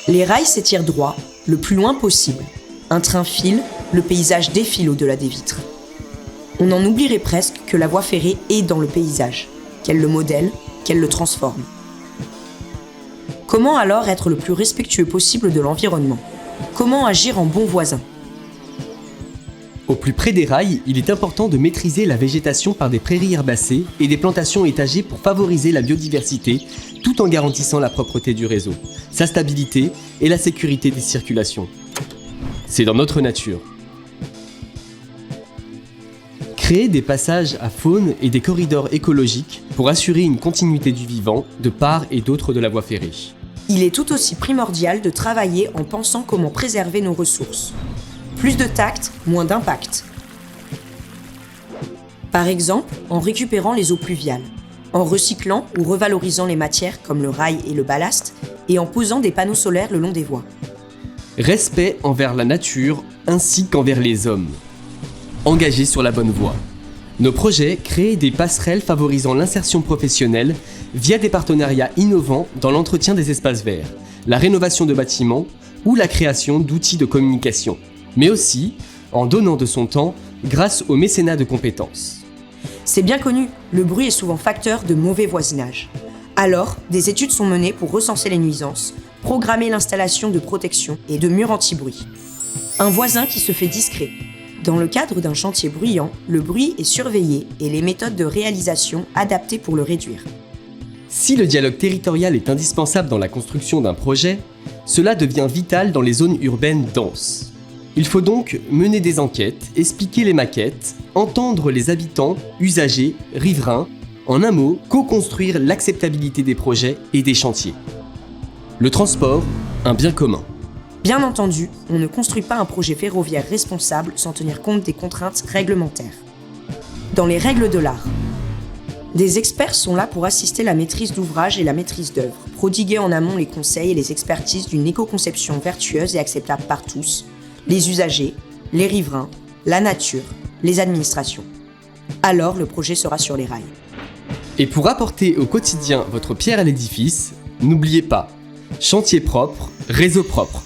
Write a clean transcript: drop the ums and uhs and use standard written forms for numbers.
Les rails s'étirent droit, le plus loin possible. Un train file, le paysage défile au-delà des vitres. On en oublierait presque que la voie ferrée est dans le paysage, qu'elle le modèle, qu'elle le transforme. Comment alors être le plus respectueux possible de l'environnement ? Comment agir en bon voisin ? Au plus près des rails, il est important de maîtriser la végétation par des prairies herbacées et des plantations étagées pour favoriser la biodiversité, tout en garantissant la propreté du réseau, sa stabilité et la sécurité des circulations. C'est dans notre nature. Créer des passages à faune et des corridors écologiques pour assurer une continuité du vivant de part et d'autre de la voie ferrée. Il est tout aussi primordial de travailler en pensant comment préserver nos ressources. Plus de tact, moins d'impact. Par exemple, en récupérant les eaux pluviales, en recyclant ou revalorisant les matières comme le rail et le ballast, et en posant des panneaux solaires le long des voies. Respect envers la nature ainsi qu'envers les hommes. Engagés sur la bonne voie. Nos projets créent des passerelles favorisant l'insertion professionnelle via des partenariats innovants dans l'entretien des espaces verts, la rénovation de bâtiments ou la création d'outils de communication, mais aussi en donnant de son temps grâce au mécénat de compétences. C'est bien connu, le bruit est souvent facteur de mauvais voisinage. Alors, des études sont menées pour recenser les nuisances, programmer l'installation de protection et de murs anti-bruit. Un voisin qui se fait discret. Dans le cadre d'un chantier bruyant, le bruit est surveillé et les méthodes de réalisation adaptées pour le réduire. Si le dialogue territorial est indispensable dans la construction d'un projet, cela devient vital dans les zones urbaines denses. Il faut donc mener des enquêtes, expliquer les maquettes, entendre les habitants, usagers, riverains, en un mot, co-construire l'acceptabilité des projets et des chantiers. Le transport, un bien commun. Bien entendu, on ne construit pas un projet ferroviaire responsable sans tenir compte des contraintes réglementaires. Dans les règles de l'art, des experts sont là pour assister la maîtrise d'ouvrage et la maîtrise d'œuvre, prodiguer en amont les conseils et les expertises d'une éco-conception vertueuse et acceptable par tous, les usagers, les riverains, la nature, les administrations. Alors le projet sera sur les rails. Et pour apporter au quotidien votre pierre à l'édifice, n'oubliez pas, chantier propre, réseau propre.